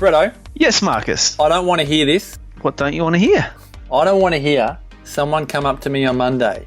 Bretto, Yes, Marcus. I don't want to hear this. What don't you want to hear? I don't want to hear someone come up to me on Monday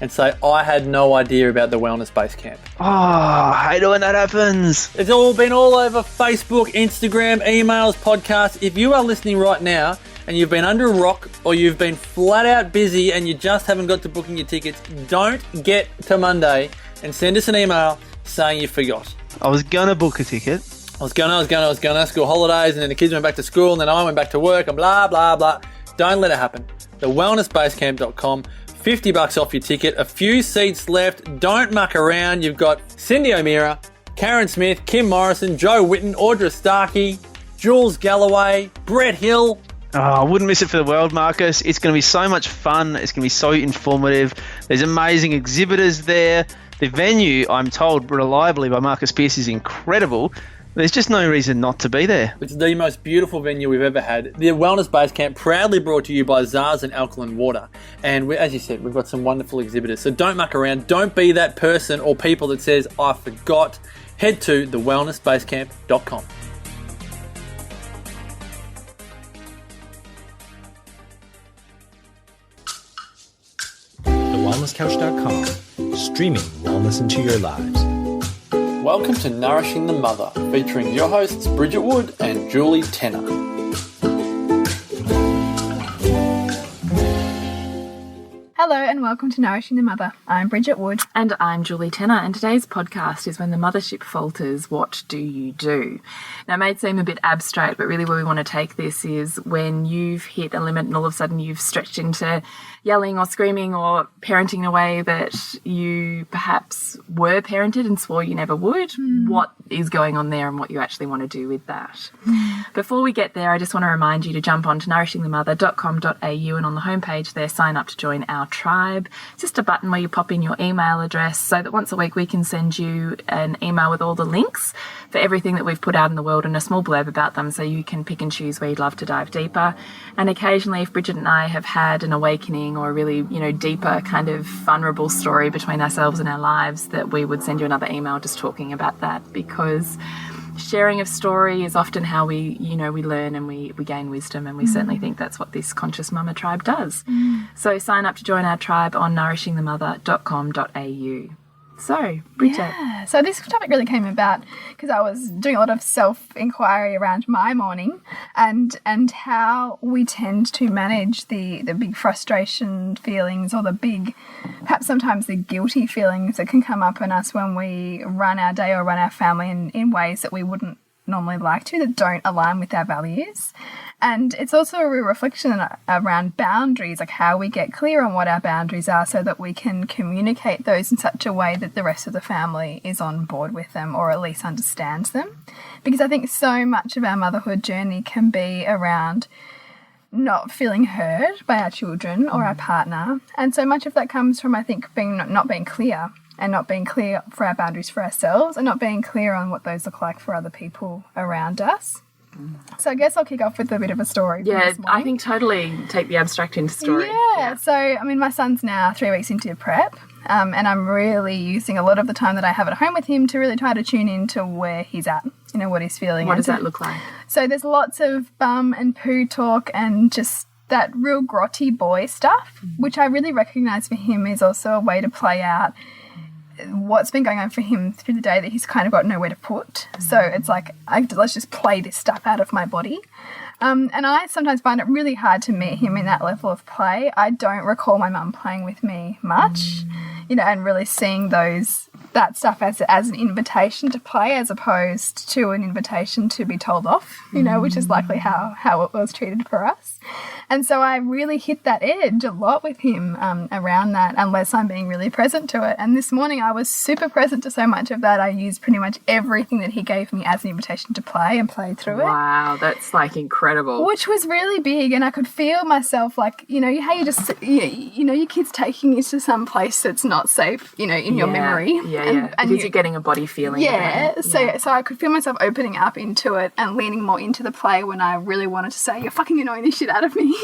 and say, I had no idea about the Wellness Base Camp. Oh, I hate it when that happens. It's all been all over Facebook, Instagram, emails, podcasts. If you are listening right now and you've been under a rock or you've been flat out busy and you just haven't got to booking your tickets, don't get to Monday and send us an email saying you forgot. I was going to book a ticket. I was gonna, school holidays, and then the kids went back to school, and then I went back to work, and blah, blah, blah. Don't let it happen. TheWellnessBasecamp.com, $50 off your ticket, a few seats left, don't muck around. You've got Cindy O'Meara, Karen Smith, Kim Morrison, Joe Witten, Audra Starkey, Jules Galloway, Brett Hill. Oh, I wouldn't miss it for the world, Marcus. It's going to be so much fun. It's going to be so informative. There's amazing exhibitors there. The venue, I'm told reliably by Marcus Pearce, is incredible. There's just no reason not to be there. It's the most beautiful venue we've ever had. The Wellness Base Camp, proudly brought to you by Zars and Alkaline Water. And as you said, we've got some wonderful exhibitors. So don't muck around. Don't be that person or people that says, I forgot. Head to thewellnessbasecamp.com. TheWellnessCouch.com, streaming wellness into your lives. Welcome to Nourishing the Mother, featuring your hosts Bridget Wood and Julie Tenner. Hello and welcome to Nourishing the Mother. I'm Bridget Wood. And I'm Julie Tenner, and today's podcast is When the Mothership Falters, What Do You Do? Now, it may seem a bit abstract, but really where we want to take this is when you've hit a limit and all of a sudden you've stretched into yelling or screaming or parenting in a way that you perhaps were parented and swore you never would. What is going on there and what you actually want to do with that? Before we get there, I just want to remind you to jump on to nourishingthemother.com.au, and on the homepage there, sign up to join our tribe. It's just a button where you pop in your email address so that once a week we can send you an email with all the links for everything that we've put out in the world and a small blurb about them, so you can pick and choose where you'd love to dive deeper. And occasionally, if Bridget and I have had an awakening or a really, deeper kind of vulnerable story between ourselves and our lives, that we would send you another email just talking about that, because sharing of story is often how we learn and we gain wisdom, and we certainly think that's what this Conscious Mama tribe does. So sign up to join our tribe on nourishingthemother.com.au. So, Bridget. Yeah, so this topic really came about because I was doing a lot of self-inquiry around my morning and how we tend to manage the big frustration feelings, or the big, perhaps sometimes the guilty feelings that can come up in us when we run our day or run our family in ways that we wouldn't normally like to, that don't align with our values. And it's also a real reflection around boundaries, like how we get clear on what our boundaries are so that we can communicate those in such a way that the rest of the family is on board with them, or at least understands them. Because I think so much of our motherhood journey can be around not feeling heard by our children or our partner. And so much of that comes from, I think, not being clear, and not being clear for our boundaries for ourselves, and not being clear on what those look like for other people around us. So I guess I'll kick off with a bit of a story. Yeah, I think totally take the abstract into story. Yeah, so my son's now 3 weeks into prep, and I'm really using a lot of the time that I have at home with him to really try to tune into where he's at, what he's feeling. What does that look like? So there's lots of bum and poo talk and just that real grotty boy stuff, which I really recognise for him is also a way to play out what's been going on for him through the day that he's kind of got nowhere to put. So it's like, let's just play this stuff out of my body. And I sometimes find it really hard to meet him in that level of play. I don't recall my mum playing with me much, and really seeing that stuff as an invitation to play, as opposed to an invitation to be told off, which is likely how it was treated for us. And so I really hit that edge a lot with him around that, unless I'm being really present to it. And this morning I was super present to so much of that. I used pretty much everything that he gave me as an invitation to play and play through it. Wow, that's like incredible. Which was really big, and I could feel myself like, how you just, your kid's taking you to some place that's not safe, in your memory. And because you're getting a body feeling. Yeah, so I could feel myself opening up into it and leaning more into the play when I really wanted to say, you're fucking annoying this shit out of me.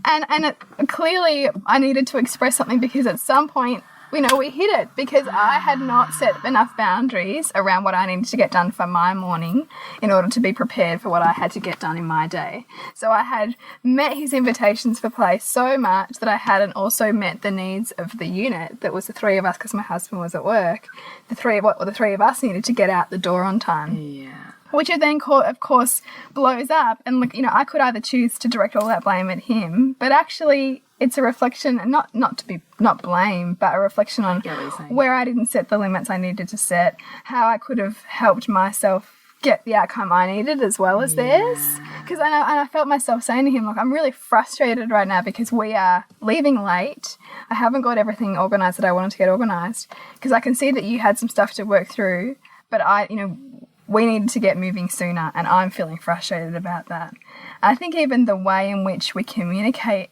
And clearly I needed to express something, because at some point we hit it because I had not set enough boundaries around what I needed to get done for my morning in order to be prepared for what I had to get done in my day. So I had met his invitations for play so much that I hadn't also met the needs of the unit that was the three of us because my husband was at work. The three of us needed to get out the door on time. Yeah. Which then, of course, blows up. And, I could either choose to direct all that blame at him, but actually it's a reflection, and not blame, but a reflection on where I didn't set the limits I needed to set, how I could have helped myself get the outcome I needed as well as theirs. Because I felt myself saying to him, look, I'm really frustrated right now because we are leaving late. I haven't got everything organised that I wanted to get organised because I can see that you had some stuff to work through, but we needed to get moving sooner, and I'm feeling frustrated about that. I think even the way in which we communicate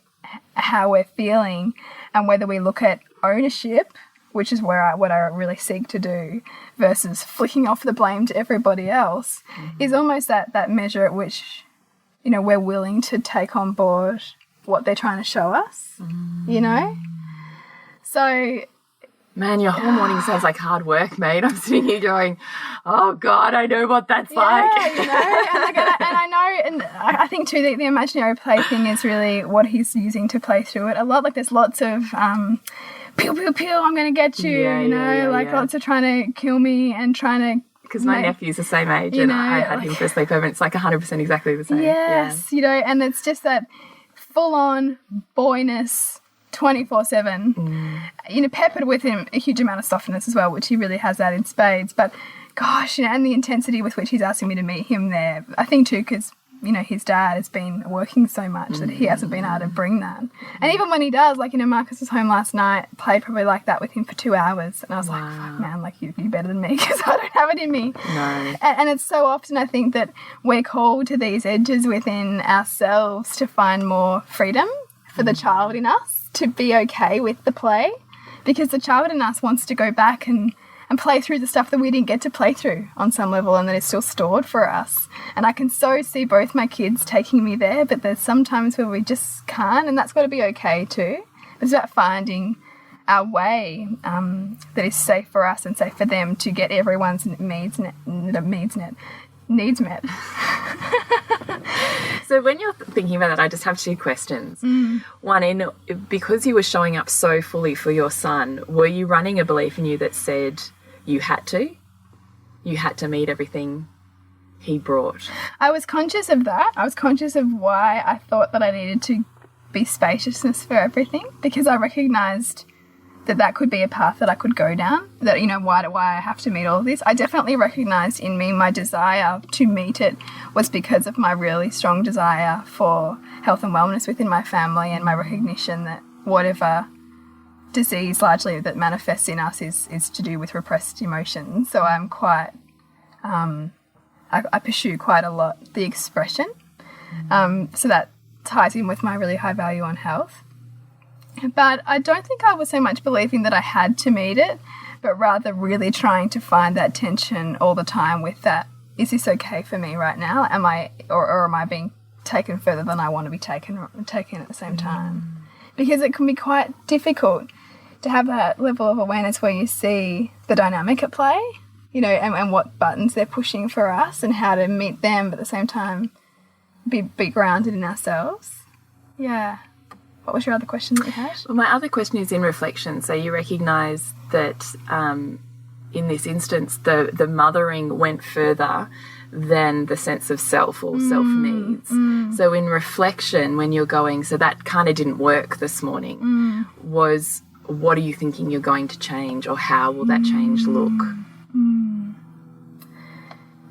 how we're feeling and whether we look at ownership, which is what I really seek to do, versus flicking off the blame to everybody else, is almost that measure at which, we're willing to take on board what they're trying to show us, So... Man, your whole morning sounds like hard work, mate. I'm sitting here going, oh, God, I know what that's like. And I know, and I think, too, the imaginary play thing is really what he's using to play through it. A lot, there's lots of, pew, pew, pew, I'm going to get you, lots of trying to kill me and trying to... Because my nephew's the same age, and I had him for a sleepover, and it's like 100% exactly the same. Yes, and it's just that full-on boyness, 24/7, peppered with him a huge amount of softness as well, which he really has that in spades. But gosh, and the intensity with which he's asking me to meet him there, I think too, because his dad has been working so much that he hasn't been able to bring that. And even when he does, Marcus was home last night, played probably like that with him for 2 hours, and I was like, fuck, man, you're better than me because I don't have it in me. No. And it's so often, I think, that we're called to these edges within ourselves to find more freedom for the child in us to be okay with the play, because the child in us wants to go back and play through the stuff that we didn't get to play through on some level and that is still stored for us. And I can so see both my kids taking me there, but there's some times where we just can't, and that's got to be okay too. It's about finding our way that is safe for us and safe for them to get everyone's needs met. So when you're thinking about that, I just have two questions. One, because you were showing up so fully for your son, were you running a belief in you that said you had to meet everything he brought? I was conscious of that. I was conscious of why I thought that I needed to be spaciousness for everything, because I recognised that could be a path that I could go down, that, why I have to meet all of this. I definitely recognised in me my desire to meet it was because of my really strong desire for health and wellness within my family, and my recognition that whatever disease largely that manifests in us is to do with repressed emotions. So I'm quite, I pursue quite a lot the expression. So that ties in with my really high value on health. But I don't think I was so much believing that I had to meet it, but rather really trying to find that tension all the time with that, is this okay for me right now? Am I being taken further than I want to be taken at the same time? Because it can be quite difficult to have that level of awareness where you see the dynamic at play, and what buttons they're pushing for us and how to meet them, but at the same time be grounded in ourselves. Yeah. What was your other question that you had? Well, my other question is in reflection. So you recognise that in this instance, the mothering went further than the sense of self or self-needs. So in reflection, when you're going, so that kind of didn't work this morning, was what are you thinking you're going to change, or how will that change look?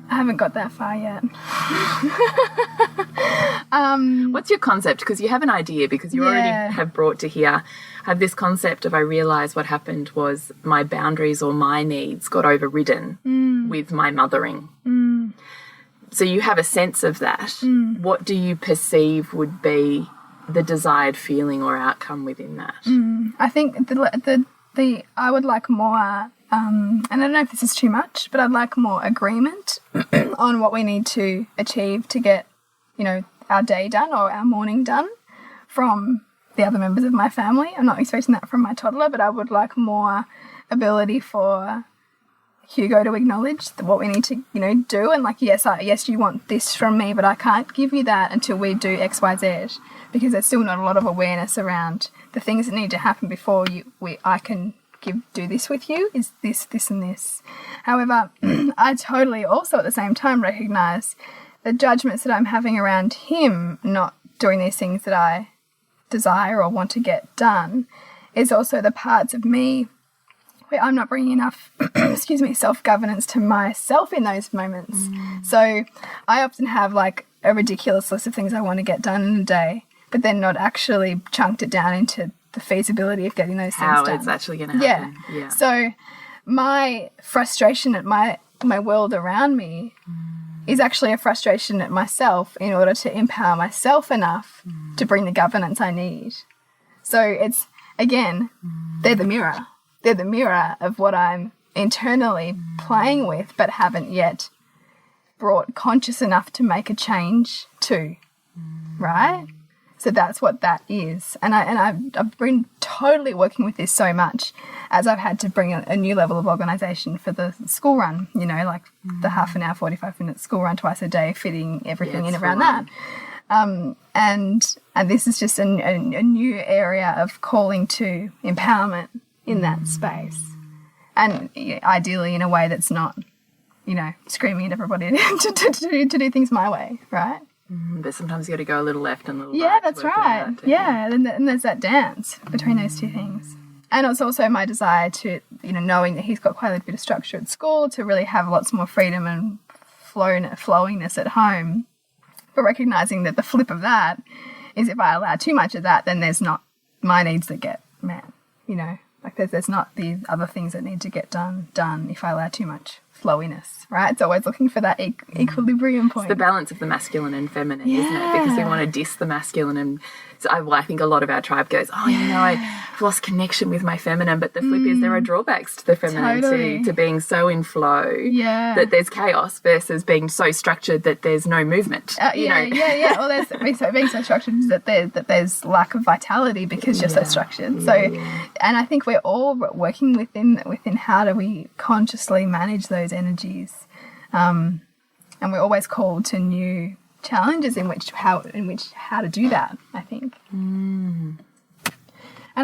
I haven't got that far yet. What's your concept? Because you have an idea, because you already have brought to here, have this concept of, I realised what happened was my boundaries or my needs got overridden with my mothering. So you have a sense of that. What do you perceive would be the desired feeling or outcome within that? I think the I would like more, and I don't know if this is too much, but I'd like more agreement on what we need to achieve to get, our day done or our morning done from the other members of my family. I'm not expecting that from my toddler, but I would like more ability for Hugo to acknowledge what we need to, do. And like, yes, you want this from me, but I can't give you that until we do X, Y, Z, because there's still not a lot of awareness around the things that need to happen before I can do this with you, is this, and this. However, I totally also at the same time recognize the judgments that I'm having around him not doing these things that I desire or want to get done is also the parts of me where I'm not bringing enough, self-governance to myself in those moments. So I often have like a ridiculous list of things I want to get done in a day, but then not actually chunked it down into the feasibility of getting those things done. How it's actually going to happen. Yeah. So my frustration at my world around me is actually a frustration at myself in order to empower myself enough to bring the governance I need. So it's, again, they're the mirror. They're the mirror of what I'm internally playing with but haven't yet brought conscious enough to make a change to, right? So that's what that is. And I've been totally working with this so much as I've had to bring a new level of organisation for the school run, like the half an hour, 45-minute school run twice a day, fitting everything in around that. And this is just a new area of calling to empowerment in that space. And ideally in a way that's not, screaming at everybody to do things my way, right? But sometimes you got to go a little left and a little right. Yeah, that's right. Yeah, and there's that dance between those two things. And it's also my desire to, knowing that he's got quite a bit of structure at school, to really have lots more freedom and flowingness at home. But recognising that the flip of that is if I allow too much of that, then there's not my needs that get met, Like there's not the other things that need to get done if I allow too much flowiness, right? It's always looking for that equilibrium point. It's the balance of the masculine and feminine, isn't it? Because we want to diss the masculine. And so I think a lot of our tribe goes, I've lost connection with my feminine. But the flip is there are drawbacks to the feminine, to being so in flow that there's chaos versus being so structured that there's no movement. Well, there's being so structured that there's lack of vitality because you're so structured. So, and I think we're all working within how do we consciously manage those energies. And we're always called to new challenges in which how to do that, I think. And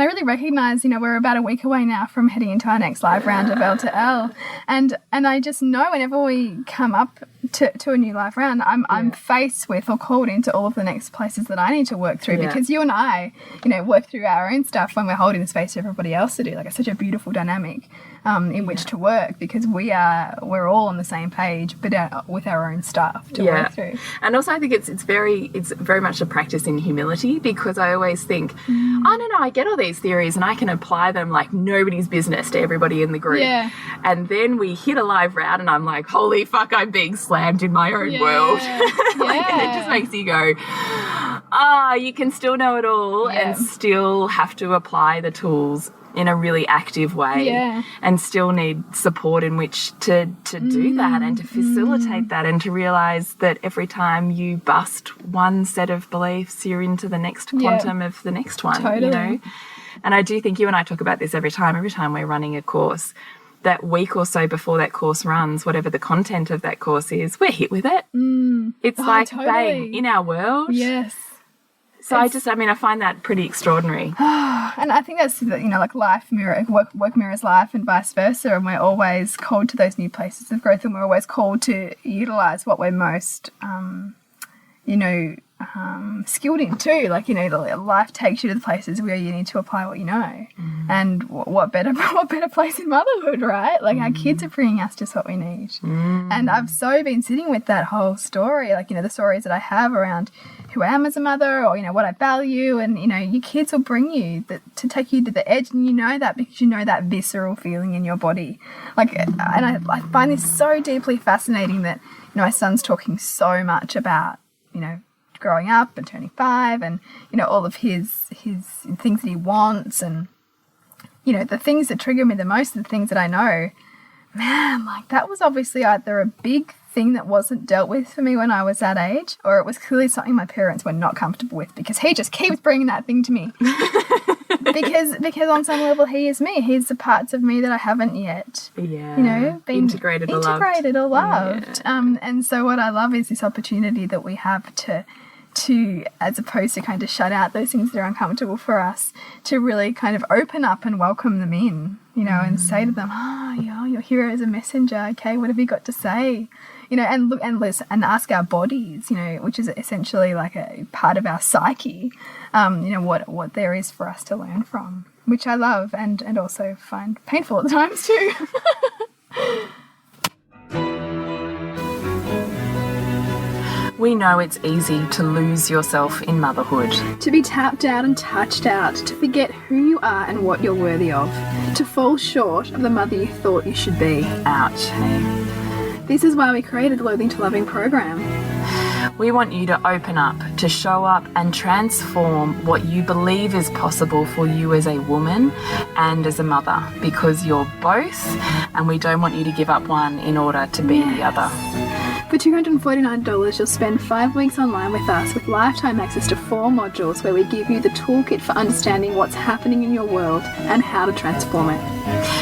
I really recognise, we're about a week away now from heading into our next live round of L to L, and I just know whenever we come up to a new live round, I'm faced with or called into all of the next places that I need to work through because you and I, work through our own stuff when we're holding the space for everybody else to do. Like, it's such a beautiful dynamic in which to work because we're all on the same page, but with our own stuff to work through. And also, I think it's very much a practice in humility, because I always think, no, I get all these theories and I can apply them like nobody's business to everybody in the group. Yeah. And then we hit a live round and I'm like, holy fuck, I'm being slammed in my own world. And it just makes you go, you can still know it all and still have to apply the tools in a really active way and still need support in which to do that and to facilitate that and to realise that every time you bust one set of beliefs, you're into the next quantum of the next one, Totally. And I do think you and I talk about this every time we're running a course. That week or so before that course runs, whatever the content of that course is, we're hit with it. It's bang, in our world. Yes. So I find that pretty extraordinary. And I think that's, like life work mirrors life and vice versa. And we're always called to those new places of growth, and we're always called to utilise what we're most, skilled in too. Like, life takes you to the places where you need to apply what you know. And what better place in motherhood, right? Like, our kids are bringing us just what we need. And I've so been sitting with that whole story, like, the stories that I have around who I am as a mother, or, what I value, and, your kids will bring you to take you to the edge, and you know that because you know that visceral feeling in your body. Like, and I find this so deeply fascinating that, my son's talking so much about, growing up and turning 5 and, all of his things that he wants, and, the things that trigger me the most are the things that I know, man, like, that was obviously either a big thing that wasn't dealt with for me when I was that age, or it was clearly something my parents were not comfortable with, because he just keeps bringing that thing to me. because on some level he is me. He's the parts of me that I haven't yet, been integrated or loved. Yeah. And so what I love is this opportunity that we have to, as opposed to kind of shut out those things that are uncomfortable for us, to really kind of open up and welcome them in, and say to them, you're here as a messenger. Okay, what have you got to say? And look and listen and ask our bodies, which is essentially like a part of our psyche, what there is for us to learn from, which I love and also find painful at times too. We know it's easy to lose yourself in motherhood. To be tapped out and touched out, to forget who you are and what you're worthy of, to fall short of the mother you thought you should be. Ouch. This is why we created the Loathing to Loving program. We want you to open up, to show up and transform what you believe is possible for you as a woman and as a mother, because you're both, and we don't want you to give up one in order to be the other. For $249, you'll spend 5 weeks online with us with lifetime access to 4 modules where we give you the toolkit for understanding what's happening in your world and how to transform it.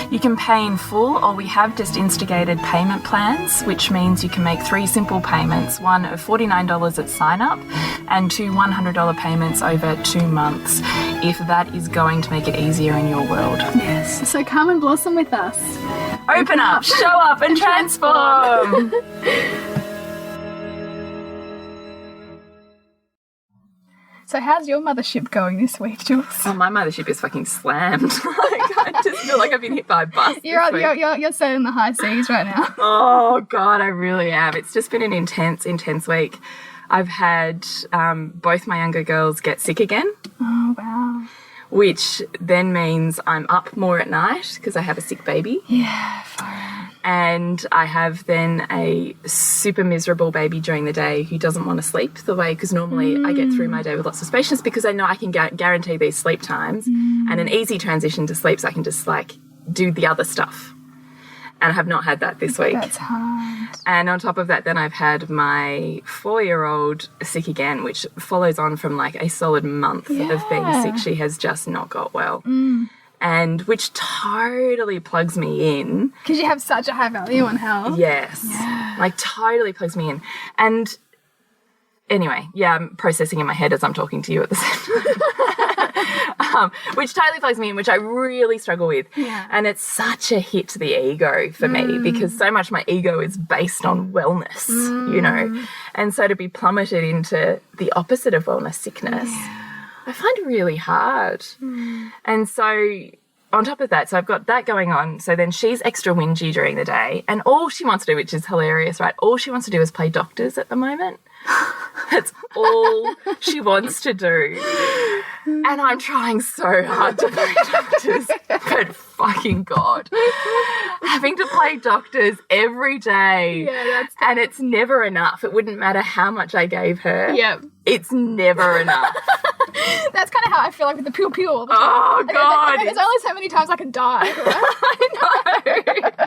You can pay in full, or we have just instigated payment plans, which means you can make 3 simple payments, one of $49 at sign up and 2 $100 payments over 2 months, if that is going to make it easier in your world. Yes. So come and blossom with us. Open up, show up and transform. So how's your mothership going this week, Jules? Oh, my mothership is fucking slammed. I just feel like I've been hit by a bus. You're sailing the high seas right now. Oh, God, I really am. It's just been an intense week. I've had both my younger girls get sick again. Oh, wow. Which then means I'm up more at night because I have a sick baby. Yeah, far out. And I have then a super miserable baby during the day who doesn't want to sleep the way, because normally I get through my day with lots of patience because I know I can guarantee these sleep times and an easy transition to sleep, so I can just like do the other stuff. And I have not had that this week. That's hard. And on top of that, then I've had my 4-year-old sick again, which follows on from like a solid month of being sick. She has just not got well. And which totally plugs me in. Because you have such a high value on health. Yes. Yeah. Like totally plugs me in. And anyway, I'm processing in my head as I'm talking to you at the same time. Which totally plugs me in, which I really struggle with. Yeah. And it's such a hit to the ego for me, because so much my ego is based on wellness, And so to be plummeted into the opposite of wellness, sickness, I find it really hard. And so on top of that, so I've got that going on. So then she's extra whingy during the day. And all she wants to do, which is hilarious, right? All she wants to do is play doctors at the moment. That's all she wants to do. And I'm trying so hard to play doctors. But fucking God. Having to play doctors every day. Yeah, and it's never enough. It wouldn't matter how much I gave her. Yep. It's never enough. That's kind of how I feel like with the pill. Oh, God. There's only so many times I can die. Right? I know.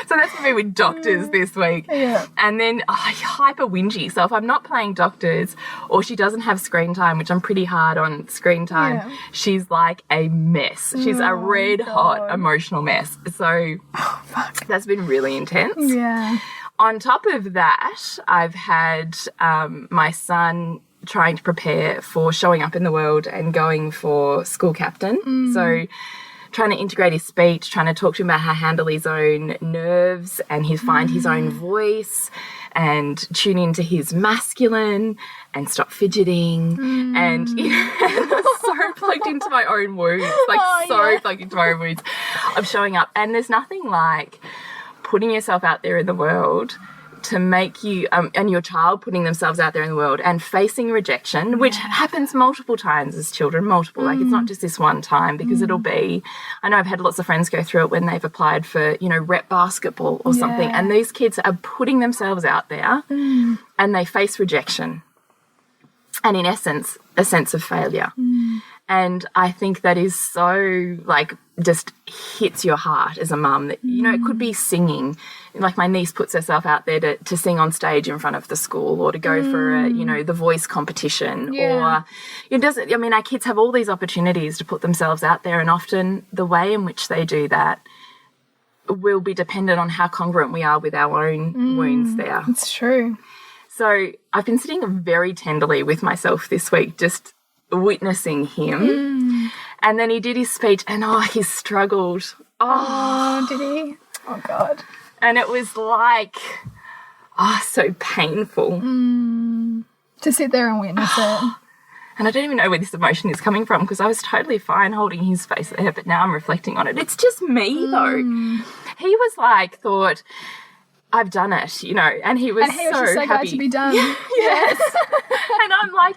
So that's for me with doctors this week. Yeah. And then hyper whingy. So if I'm not playing doctors or she doesn't have screen time, which I'm pretty hard on screen time, she's like a mess. She's a red hot emotional mess. So that's been really intense. Yeah. On top of that, I've had my son trying to prepare for showing up in the world and going for school captain. So trying to integrate his speech, trying to talk to him about how to handle his own nerves and find his own voice and tune into his masculine and stop fidgeting and so plugged into my own wounds, plugged into my own wounds of showing up. And there's nothing like putting yourself out there in the world to make you and your child putting themselves out there in the world and facing rejection, which happens multiple times as children, like it's not just this one time, because it'll be, I know I've had lots of friends go through it when they've applied for, rep basketball or something, and these kids are putting themselves out there and they face rejection and in essence a sense of failure. And I think that is so, like, just hits your heart as a mum that, you know, it could be singing. Like, my niece puts herself out there to sing on stage in front of the school, or to go for a, you know, the voice competition, or it doesn't, I mean, our kids have all these opportunities to put themselves out there, and often the way in which they do that will be dependent on how congruent we are with our own wounds there. It's true. So I've been sitting very tenderly with myself this week, just witnessing him. And then he did his speech, and he struggled. Oh, did he? Oh, God. And it was like, so painful. To sit there and witness it. And I don't even know where this emotion is coming from, because I was totally fine holding his face there, but now I'm reflecting on it. It's just me, though. He was like, thought, I've done it, you know, and he was so just so happy. glad to be done. Yes. And I'm like,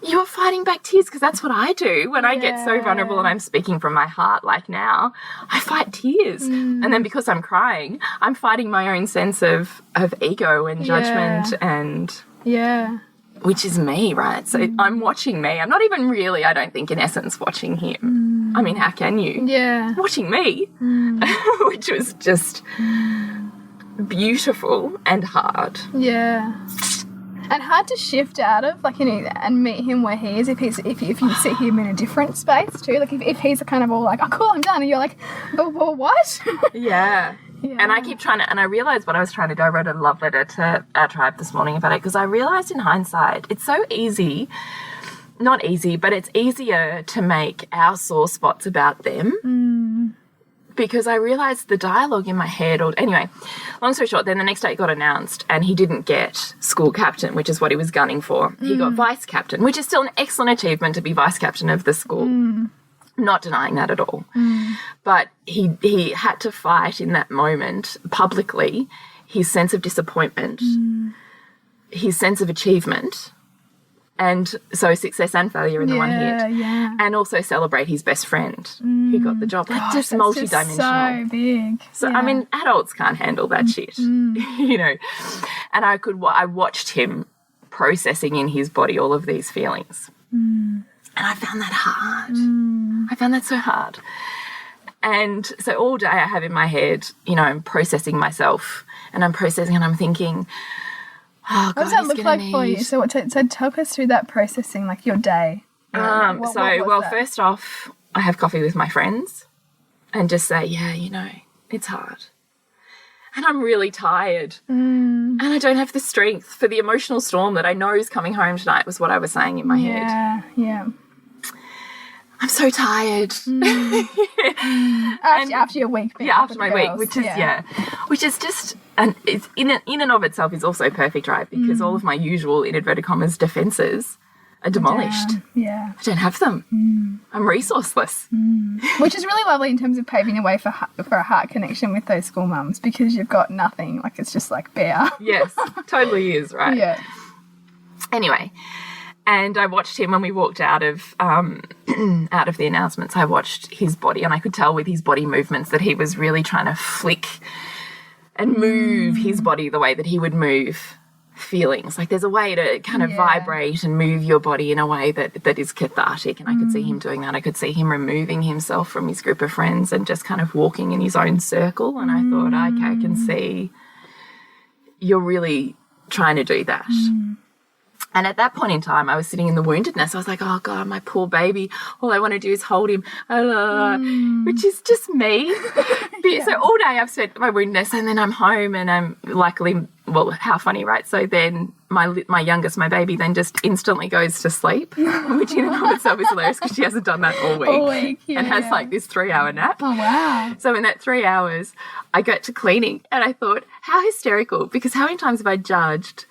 you were fighting back tears, because that's what I do when I get so vulnerable and I'm speaking from my heart like now. I fight tears. And then because I'm crying, I'm fighting my own sense of ego and judgment and... Yeah. Which is me, right? So I'm watching me. I'm not even really, I don't think, in essence, watching him. I mean, how can you? Yeah. Watching me, which was just beautiful and hard. Yeah. And hard to shift out of, like, you know, and meet him where he is, if you see him in a different space too. Like, if he's kind of all like, oh, cool, I'm done. And you're like, but what? Yeah. And I keep trying to, and I realised what I was trying to do. I wrote a love letter to our tribe this morning about it, because I realised in hindsight, it's so easy, not easy, but it's easier to make our sore spots about them. Because I realised the dialogue in my head, or anyway, long story short, then the next day it got announced and he didn't get school captain, which is what he was gunning for. He got vice captain, which is still an excellent achievement to be vice captain of the school. Not denying that at all. But he had to fight in that moment publicly his sense of disappointment, his sense of achievement, and so success and failure in the one hit. And also celebrate his best friend who got the job. Like, just multidimensional. Just so big. So, I mean, adults can't handle that shit, you know. And I watched him processing in his body all of these feelings. And I found that hard. I found that so hard. And so all day I have in my head, you know, I'm processing myself, and I'm processing and I'm thinking, oh, God, what does that look like for you? So talk us through that processing, like your day. First off, I have coffee with my friends and just say, yeah, you know, it's hard. And I'm really tired. And I don't have the strength for the emotional storm that I know is coming home tonight, was what I was saying in my head. Yeah. I'm so tired. After your week. After my week, which is just, and it's in and of itself is also perfect, right? Because all of my usual, in inverted commas, defences are demolished. I don't have them. I'm resourceless. Which is really lovely in terms of paving the way for a heart connection with those school mums, because you've got nothing. Like, it's just like bare. Yes, totally is, right? Yeah. Anyway, and I watched him when we walked out of the announcements. I watched his body, and I could tell with his body movements that he was really trying to flick and move his body the way that he would move feelings. Like, there's a way to kind of vibrate and move your body in a way that is cathartic, and I could see him doing that. I could see him removing himself from his group of friends and just kind of walking in his own circle, and I thought, okay, I can see you're really trying to do that. And at that point in time, I was sitting in the woundedness. I was like, oh, God, my poor baby. All I want to do is hold him, which is just me. So all day I've spent my woundedness, and then I'm home, and I'm luckily, well, how funny, right? So then my youngest, my baby, then just instantly goes to sleep, which in and of itself is hilarious, because she hasn't done that all week. And has like this 3-hour nap. Oh, wow. So in that 3 hours, I got to cleaning, and I thought, how hysterical, because how many times have I judged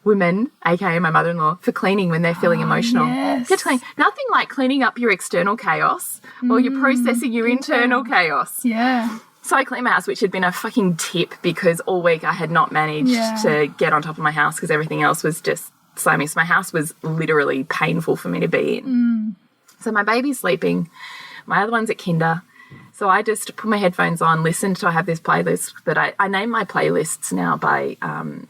women, aka my mother-in-law, for cleaning when they're feeling emotional? Yes. Get to clean. Nothing like cleaning up your external chaos while you're processing your internal chaos. Yeah. So I cleaned my house, which had been a fucking tip, because all week I had not managed to get on top of my house, because everything else was just slimy. So my house was literally painful for me to be in. So my baby's sleeping. My other one's at kinder. So I just put my headphones on, listened to, I have this playlist that I name my playlists now by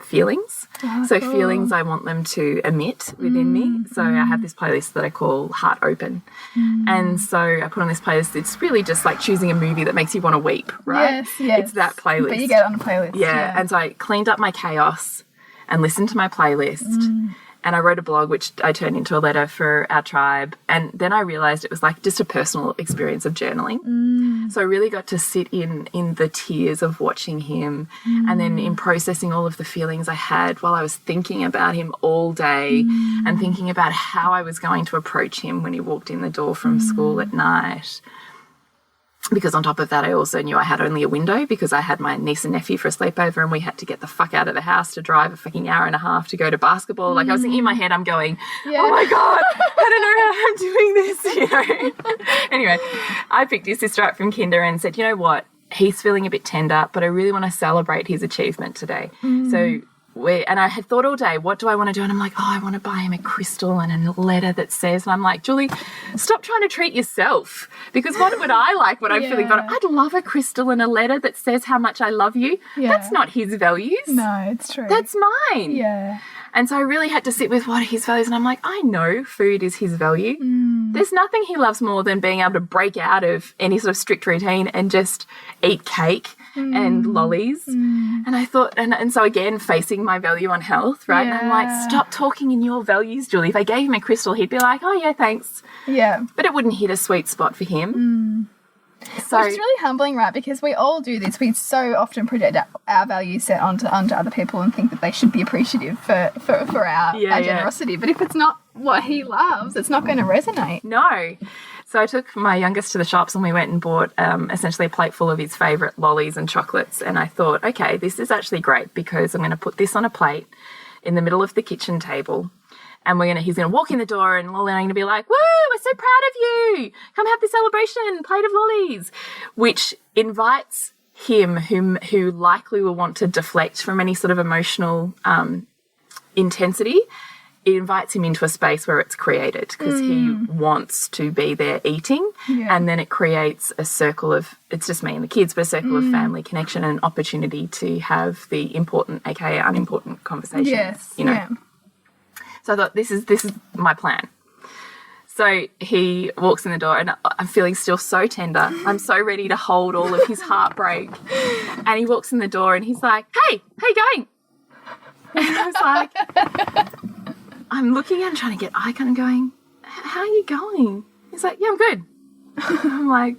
feelings. So cool. feelings I want them to emit within me. So I have this playlist that I call Heart Open. And so I put on this playlist. It's really just like choosing a movie that makes you want to weep, right? Yes. It's that playlist. But you get it on a playlist. Yeah. And so I cleaned up my chaos and listened to my playlist. And I wrote a blog, which I turned into a letter for our tribe. And then I realized it was like just a personal experience of journaling. So I really got to sit in the tears of watching him and then in processing all of the feelings I had while I was thinking about him all day and thinking about how I was going to approach him when he walked in the door from school at night. Because on top of that, I also knew I had only a window because I had my niece and nephew for a sleepover and we had to get the fuck out of the house to drive a fucking hour and a half to go to basketball. Like I was thinking in my head, I'm going, oh my God, I don't know how I'm doing this, you know. Anyway, I picked his sister up from kinder and said, you know what, he's feeling a bit tender, but I really want to celebrate his achievement today. So and I had thought all day, what do I want to do? And I'm like, I want to buy him a crystal and a letter that says, and I'm like, Julie, stop trying to treat yourself because what would I like when I'm feeling better? I'd love a crystal and a letter that says how much I love you. That's not his values. No, it's true. That's mine. Yeah. And so I really had to sit with what are his values. And I'm like, I know food is his value. There's nothing he loves more than being able to break out of any sort of strict routine and just eat cake and lollies. And I thought, and so again, facing my value on health, right? And I'm like, stop talking in your values, Julie. If I gave him a crystal, he'd be like, oh yeah, thanks. Yeah. But it wouldn't hit a sweet spot for him. So Which is really humbling, right? Because we all do this. We so often project our values set onto other people and think that they should be appreciative for our generosity. But if it's not what he loves, it's not going to resonate. No. So I took my youngest to the shops and we went and bought essentially a plate full of his favourite lollies and chocolates. And I thought, okay, this is actually great because I'm going to put this on a plate in the middle of the kitchen table. And he's going to walk in the door and Lolly and I'm going to be like, woo, we're so proud of you. Come have the celebration, plate of lollies, which invites him who likely will want to deflect from any sort of emotional intensity. It invites him into a space where it's created because he wants to be there eating. And then it creates a circle of, it's just me and the kids, but a circle of family connection and opportunity to have the important, aka unimportant conversations. Yes. You know. So I thought, this is my plan. So he walks in the door and I'm feeling still so tender. I'm so ready to hold all of his heartbreak. And he walks in the door and he's like, hey, how you going? And I was like, I'm looking at him trying to get eye contact and going, how are you going? He's like, yeah, I'm good. I'm like,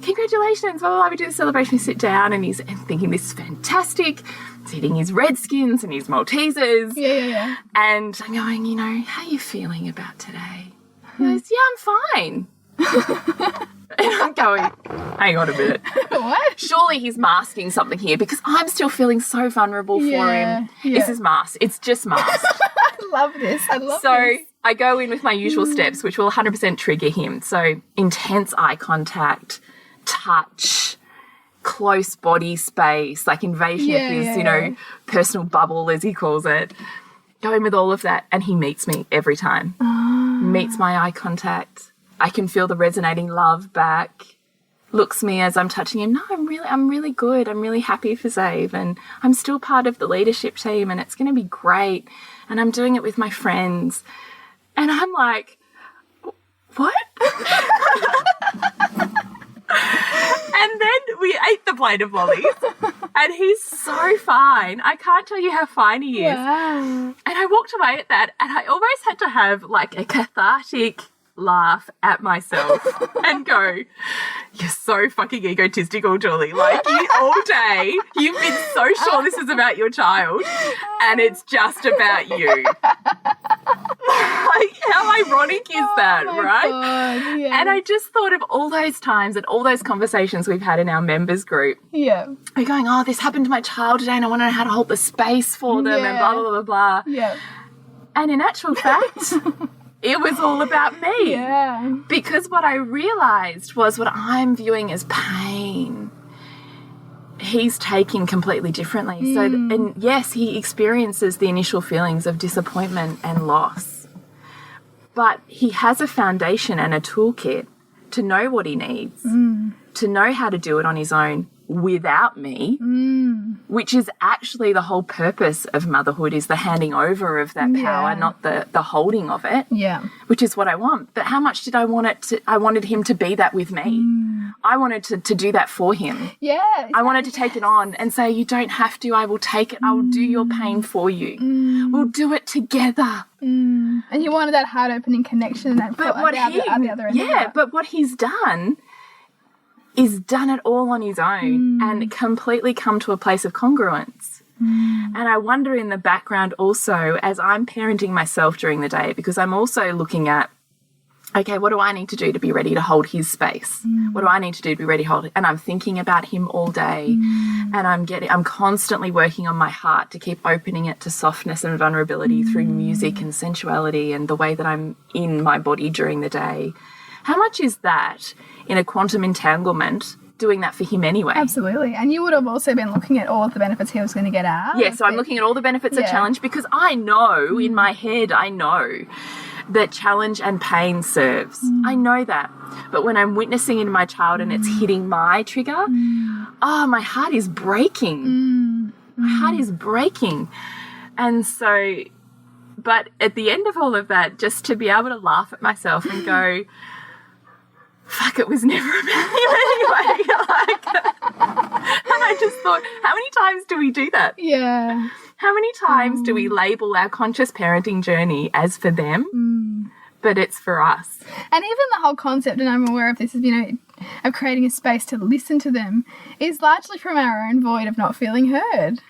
congratulations, blah, blah, blah. We do the celebration, we sit down and he's thinking this is fantastic. He's eating his Redskins and his Maltesers. Yeah. And I'm going, you know, how are you feeling about today? He goes, yeah, I'm fine. And I'm going, hang on a minute. What? Surely he's masking something here because I'm still feeling so vulnerable for him. Yeah. This is masked. It's just masked. I love this. So I go in with my usual steps, which will 100% trigger him. So intense eye contact, touch, close body space, like invasion of his, you know, personal bubble, as he calls it. Go in with all of that, and he meets me every time. Meets my eye contact. I can feel the resonating love back. Looks me as I'm touching him. No, I'm really good. I'm really happy for Zave, and I'm still part of the leadership team, and it's going to be great. And I'm doing it with my friends. And I'm like, what? And then we ate the plate of lollies and he's so fine. I can't tell you how fine he is. Wow. And I walked away at that and I almost had to have like a cathartic laugh at myself and go, you're so fucking egotistical, Julie. Like, you all day, you've been so sure this is about your child and it's just about you. Like, how ironic is that, right? God, yeah. And I just thought of all those times and all those conversations we've had in our members group. Yeah. We're going, oh, this happened to my child today and I want to know how to hold the space for them and blah, blah, blah, blah. Yeah. And in actual fact, it was all about me. Yeah. Because what I realised was what I'm viewing as pain, he's taking completely differently. So, and yes, he experiences the initial feelings of disappointment and loss, but he has a foundation and a toolkit to know what he needs, to know how to do it on his own without me, which is actually the whole purpose of motherhood, is the handing over of that power, not the holding of it. Yeah. Which is what I want. But how much did I want it to? I wanted him to be that with me. I wanted to do that for him. Yeah. I wanted to take it on and say, you don't have to, I will take it, I will do your pain for you. We'll do it together. And you wanted that heart opening connection and that on the other end. Yeah, but what he's done is done it all on his own and completely come to a place of congruence. And I wonder in the background also, as I'm parenting myself during the day, because I'm also looking at, okay, what do I need to do to be ready to hold his space? What do I need to do to be ready to hold it? And I'm thinking about him all day, and I'm constantly working on my heart to keep opening it to softness and vulnerability through music and sensuality and the way that I'm in my body during the day. How much is that in a quantum entanglement doing that for him anyway? Absolutely. And you would have also been looking at all of the benefits he was going to get out. Yeah, so I'm looking at all the benefits of challenge, because I know in my head, I know that challenge and pain serves. I know that. But when I'm witnessing in my child and it's hitting my trigger, my heart is breaking. My heart is breaking. And so, but at the end of all of that, just to be able to laugh at myself and go, fuck, it was never about him anyway. And I just thought, how many times do we do that? Yeah. How many times do we label our conscious parenting journey as for them, but it's for us? And even the whole concept, and I'm aware of this, is, of creating a space to listen to them, is largely from our own void of not feeling heard.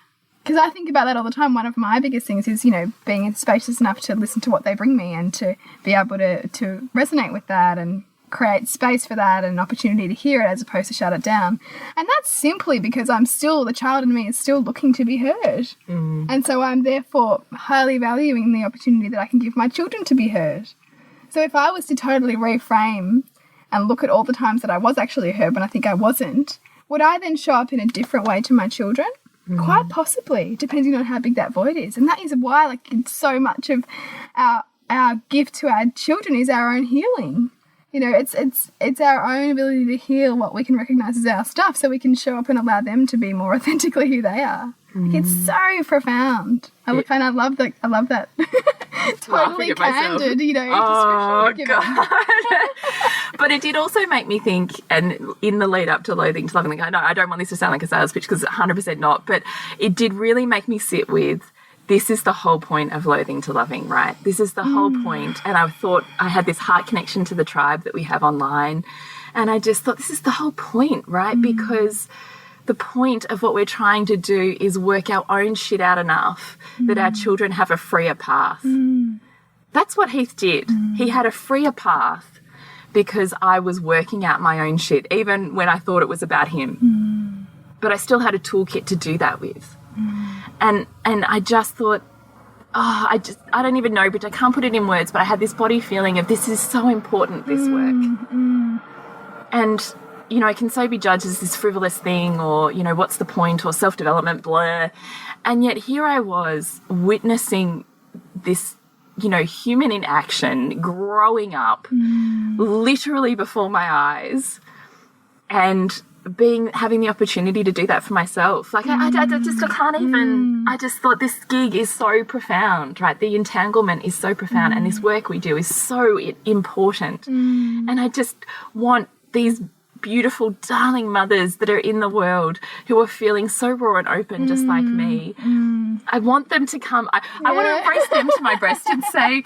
Because I think about that all the time. One of my biggest things is, being spacious enough to listen to what they bring me and to be able to resonate with that and create space for that and an opportunity to hear it as opposed to shut it down. And that's simply because the child in me is still looking to be heard. And so I'm therefore highly valuing the opportunity that I can give my children to be heard. So if I was to totally reframe and look at all the times that I was actually heard when I think I wasn't, would I then show up in a different way to my children? Quite possibly, depending on how big that void is. And that is why so much of our gift to our children is our own healing. It's our own ability to heal what we can recognize as our stuff, so we can show up and allow them to be more authentically who they are. It's so profound. I love that. I love that. Totally candid, Oh, description. God. But it did also make me think, and in the lead up to Loathing to Loving, I don't want this to sound like a sales pitch, because it's 100% not, but it did really make me sit with, this is the whole point of Loathing to Loving, right? This is the whole point. And I thought I had this heart connection to the tribe that we have online. And I just thought, this is the whole point, right? Because the point of what we're trying to do is work our own shit out enough that our children have a freer path. That's what Heath did. He had a freer path because I was working out my own shit, even when I thought it was about him. But I still had a toolkit to do that with. And I just thought, I don't even know, but I can't put it in words, but I had this body feeling of, this is so important, this work. And, it can so be judged as this frivolous thing, or, what's the point, or self-development, blur. And yet here I was witnessing this, human in action, growing up literally before my eyes, and having the opportunity to do that for myself. I can't even, I just thought this gig is so profound, right? The entanglement is so profound, and this work we do is so important. And I just want these beautiful, darling mothers that are in the world who are feeling so raw and open, just like me. I want them to come. I want to embrace them to my breast and say,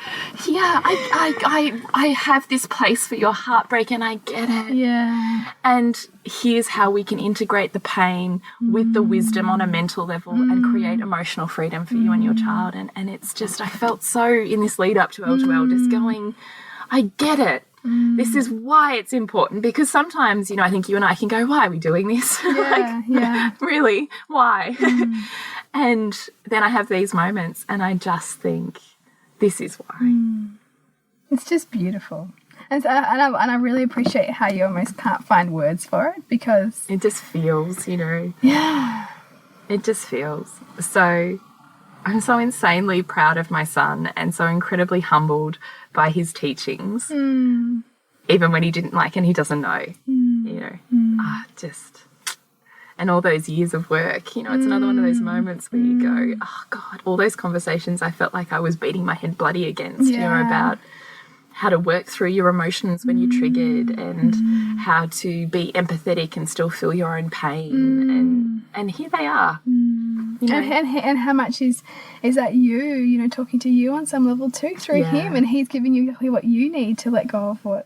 yeah, I have this place for your heartbreak, and I get it. Yeah. And here's how we can integrate the pain with the wisdom on a mental level and create emotional freedom for you and your child. And it's just, I felt so in this lead up to L2L, just going, I get it. This is why it's important, because sometimes, I think you and I can go, why are we doing this? Yeah, Really? Why? And then I have these moments and I just think, this is why. It's just beautiful. And I really appreciate how you almost can't find words for it, because it just feels, Yeah. It just feels. So I'm so insanely proud of my son and so incredibly humbled by his teachings. even when he didn't like, and he doesn't know, you know, and all those years of work, you know, it's another one of those moments where you go, oh God, all those conversations I felt like I was beating my head bloody against, you know, about how to work through your emotions when you're triggered, and how to be empathetic and still feel your own pain. And here they are. You know. And how much is that you know, talking to you on some level too through him, and he's giving you exactly what you need to let go of what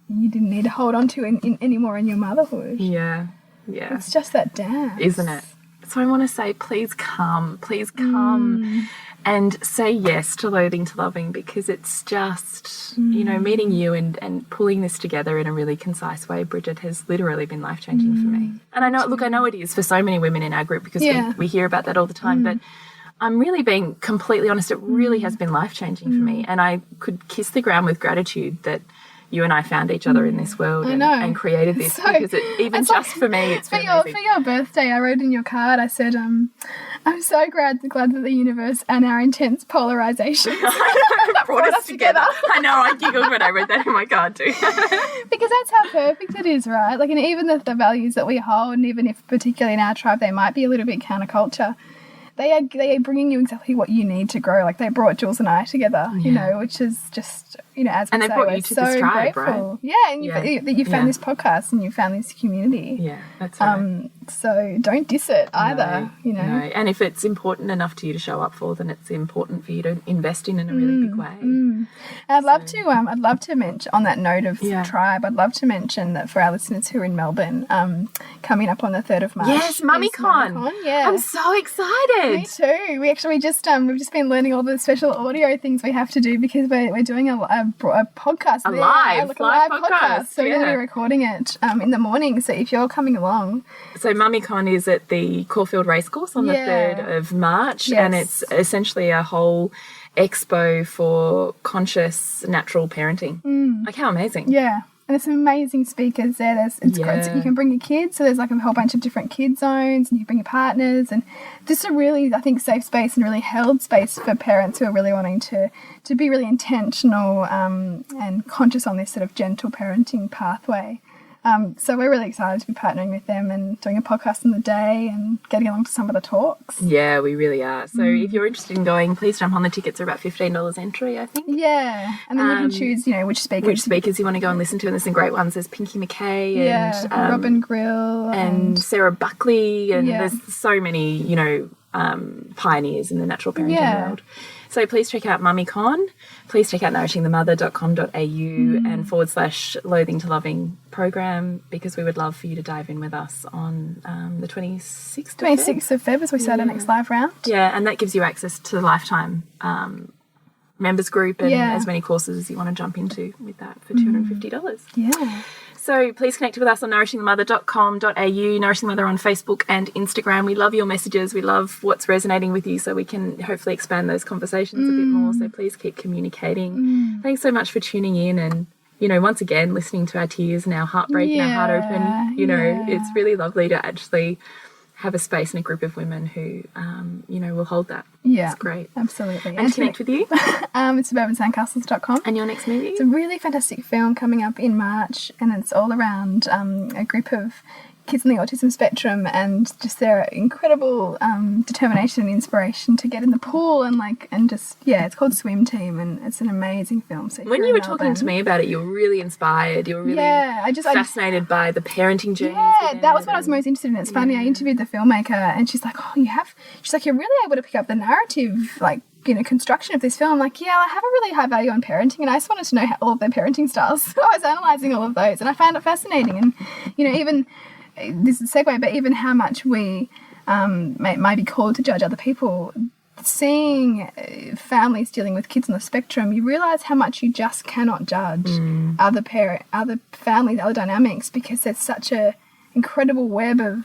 you didn't need to hold on to anymore in your motherhood. Yeah. It's just that dance. Isn't it? So I want to say, please come and say yes to Loathing to Loving, because it's just, you know, meeting you and pulling this together in a really concise way, Bridget, has literally been life-changing for me. And I know it is for so many women in our group, because we hear about that all the time, but I'm really being completely honest, it really has been life-changing for me. And I could kiss the ground with gratitude that you and I found each other in this world and created this, because for me, it's been amazing. For your birthday, I wrote in your card, I said, I'm so glad that the universe and our intense polarization that brought us together. I know, I giggled when I read that in my card too. Because that's how perfect it is, right? Like, and even the values that we hold, and even if particularly in our tribe they might be a little bit counterculture, they are bringing you exactly what you need to grow. Like, they brought Jules and I together, you know, which is just, you know, as we and say, they brought we're you to so this tribe, grateful. right? Yeah, and you found this podcast and you found this community. Yeah, that's right. So don't diss it either, you know. No. And if it's important enough to you to show up for, then it's important for you to invest in a really big way. I'd love to mention, on that note of tribe, I'd love to mention that for our listeners who are in Melbourne, coming up on the 3rd of March. Yes, MummyCon. Yeah. I'm so excited. Me too. We've just been learning all the special audio things we have to do, because we're doing a podcast, a live podcast. So we're going to be recording it in the morning. So if you're coming along, so MummyCon is at the Caulfield Racecourse on the 3rd of March, and it's essentially a whole expo for conscious natural parenting. Like, how amazing. Yeah. And there's some amazing speakers there. It's great. So you can bring your kids. So there's like a whole bunch of different kid zones, and you can bring your partners, and just a really, I think, safe space and really held space for parents who are really wanting to be really intentional and conscious on this sort of gentle parenting pathway. So we're really excited to be partnering with them and doing a podcast in the day and getting along to some of the talks. Yeah, we really are. So if you're interested in going, please jump on the tickets. Are about $15 entry, I think. Yeah, and then you can choose, you know, which speakers you want to go and listen to, and there's some great ones. There's Pinky McKay and Robin Grill and Sarah Buckley, and there's so many, you know, pioneers in the natural parenting world. So please check out MummyCon. Please check out nourishingthemother.com.au and /Loathing to Loving program, because we would love for you to dive in with us on the 26th of Feb as we start our next live round. Yeah, and that gives you access to the lifetime members group and as many courses as you want to jump into with that for $250. Yeah. So please connect with us on nourishingthemother.com.au, Nourishing the Mother on Facebook and Instagram. We love your messages. We love what's resonating with you, so we can hopefully expand those conversations a bit more. So please keep communicating. Thanks so much for tuning in and, you know, once again, listening to our tears and our heartbreak and our heart open. You know, it's really lovely to actually have a space and a group of women who, you know, will hold that. Yeah. It's great. Absolutely. And to connect with you? It's suburbansandcastles.com. And your next movie? It's a really fantastic film coming up in March, and it's all around a group of kids on the autism spectrum and just their incredible determination and inspiration to get in the pool and just it's called Swim Team, and it's an amazing film. So when you were talking to me about it, you were really inspired. You were really fascinated by the parenting journey. Yeah, that was what I was most interested in. It's funny, I interviewed the filmmaker, and she's like, you're really able to pick up the narrative, like, you know, construction of this film. I'm like, I have a really high value on parenting, and I just wanted to know all of their parenting styles. So I was analysing all of those, and I found it fascinating. And, you know, even this is a segue, but even how much we may be called to judge other people, seeing families dealing with kids on the spectrum, you realise how much you just cannot judge other families, other dynamics, because there's such a incredible web of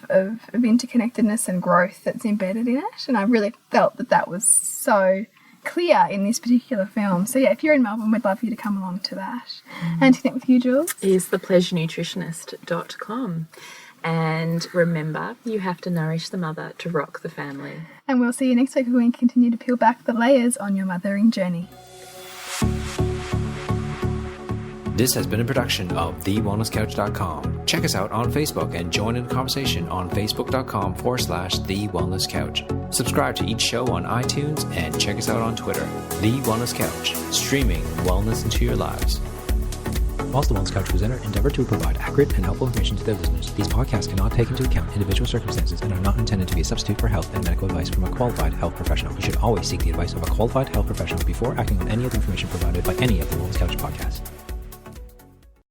interconnectedness and growth that's embedded in it. And I really felt that was so clear in this particular film. So if you're in Melbourne, we'd love for you to come along to that. And to connect with you, Jules, is thepleasurenutritionist.com. And remember, you have to nourish the mother to rock the family. And we'll see you next week when we continue to peel back the layers on your mothering journey. This has been a production of TheWellnessCouch.com. Check us out on Facebook and join in the conversation on Facebook.com/TheWellnessCouch. Subscribe to each show on iTunes and check us out on Twitter. The Wellness Couch, streaming wellness into your lives. Whilst the Wellness Couch presenter endeavored to provide accurate and helpful information to their listeners, these podcasts cannot take into account individual circumstances and are not intended to be a substitute for health and medical advice from a qualified health professional. You should always seek the advice of a qualified health professional before acting on any of the information provided by any of the Wellness Couch podcasts.